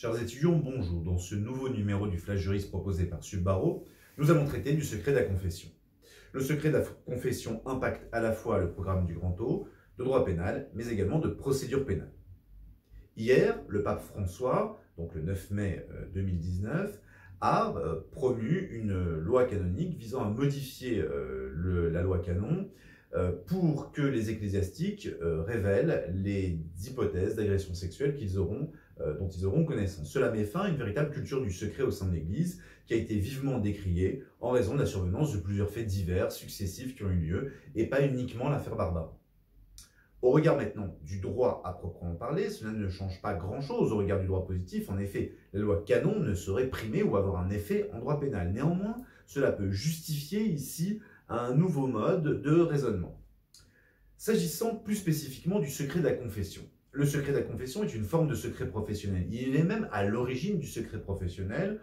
Chers étudiants, bonjour. Dans ce nouveau numéro du Flash Juriste proposé par Subbarreau, nous allons traiter du secret de la confession. Le secret de la confession impacte à la fois le programme du Grand O, de droit pénal, mais également de procédure pénale. Hier, le pape François, donc le 9 mai 2019, a promu une loi canonique visant à modifier la loi canon pour que les ecclésiastiques révèlent les hypothèses d'agression sexuelle dont ils auront connaissance. Cela met fin à une véritable culture du secret au sein de l'Église qui a été vivement décriée en raison de la survenance de plusieurs faits divers successifs qui ont eu lieu et pas uniquement l'affaire Barbara. Au regard maintenant du droit à proprement parler, cela ne change pas grand-chose au regard du droit positif. En effet, la loi canon ne saurait primer ou avoir un effet en droit pénal. Néanmoins, cela peut justifier ici un nouveau mode de raisonnement. S'agissant plus spécifiquement du secret de la confession. Le secret de la confession est une forme de secret professionnel. Il est même à l'origine du secret professionnel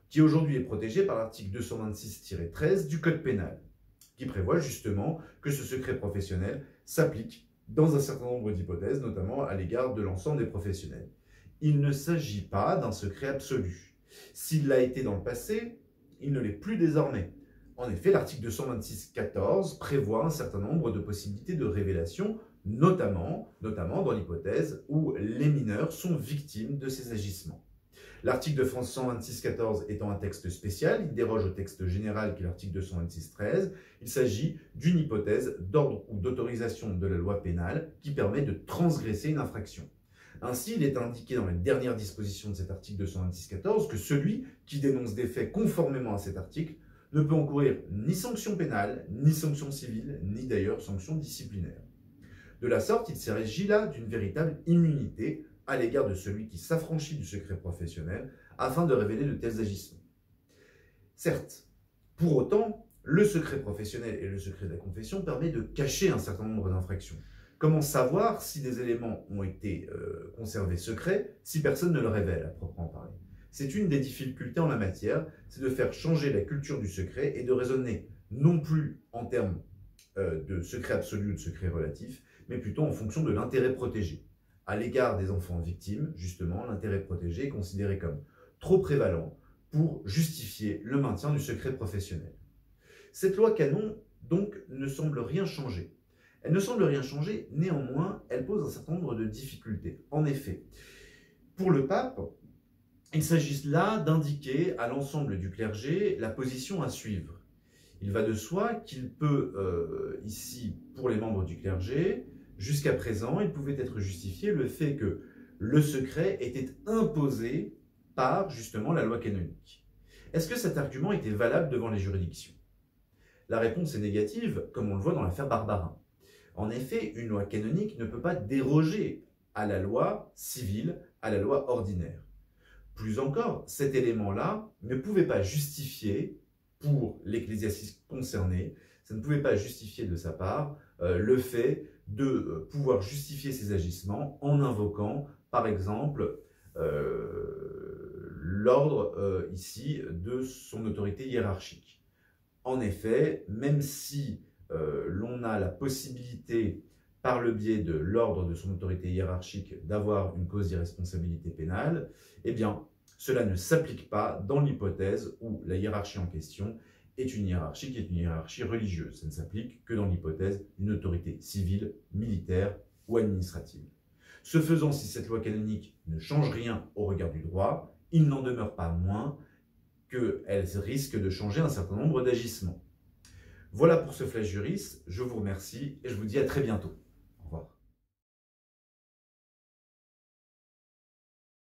qui aujourd'hui est protégé par l'article 226-13 du Code pénal, qui prévoit justement que ce secret professionnel s'applique dans un certain nombre d'hypothèses, notamment à l'égard de l'ensemble des professionnels. Il ne s'agit pas d'un secret absolu. S'il l'a été dans le passé, il ne l'est plus désormais. En effet, l'article 226-14 prévoit un certain nombre de possibilités de révélation, notamment dans l'hypothèse où les mineurs sont victimes de ces agissements. L'article 226-14 étant un texte spécial, il déroge au texte général qui est l'article 226-13. Il s'agit d'une hypothèse d'ordre ou d'autorisation de la loi pénale qui permet de transgresser une infraction. Ainsi, il est indiqué dans les dernières dispositions de cet article 226-14 que celui qui dénonce des faits conformément à cet article ne peut encourir ni sanction pénale, ni sanction civile, ni d'ailleurs sanction disciplinaire. De la sorte, il s'agit là d'une véritable immunité à l'égard de celui qui s'affranchit du secret professionnel afin de révéler de tels agissements. Certes, pour autant, le secret professionnel et le secret de la confession permettent de cacher un certain nombre d'infractions. Comment savoir si des éléments ont été conservés secrets si personne ne le révèle à proprement parler? C'est une des difficultés en la matière, c'est de faire changer la culture du secret et de raisonner non plus en termes de secret absolu ou de secret relatif, mais plutôt en fonction de l'intérêt protégé. À l'égard des enfants victimes, justement, l'intérêt protégé est considéré comme trop prévalent pour justifier le maintien du secret professionnel. Cette loi canon, donc, ne semble rien changer. Elle ne semble rien changer, néanmoins, elle pose un certain nombre de difficultés. En effet, pour le pape, il s'agit là d'indiquer à l'ensemble du clergé la position à suivre. Il va de soi qu'il peut, ici, pour les membres du clergé, jusqu'à présent, il pouvait être justifié le fait que le secret était imposé par, justement, la loi canonique. Est-ce que cet argument était valable devant les juridictions? La réponse est négative, comme on le voit dans l'affaire Barbarin. En effet, une loi canonique ne peut pas déroger à la loi civile, à la loi ordinaire. Plus encore, cet élément-là ne pouvait pas justifier, pour l'ecclésiastique concerné, ça ne pouvait pas justifier de sa part le fait de pouvoir justifier ses agissements en invoquant, par exemple, l'ordre ici de son autorité hiérarchique. En effet, même si l'on a la possibilité, par le biais de l'ordre de son autorité hiérarchique, d'avoir une cause d'irresponsabilité pénale, eh bien, cela ne s'applique pas dans l'hypothèse où la hiérarchie en question est une hiérarchie religieuse. Ça ne s'applique que dans l'hypothèse d'une autorité civile, militaire ou administrative. Ce faisant, si cette loi canonique ne change rien au regard du droit, il n'en demeure pas moins qu'elle risque de changer un certain nombre d'agissements. Voilà pour ce Flash Juriste, je vous remercie et je vous dis à très bientôt.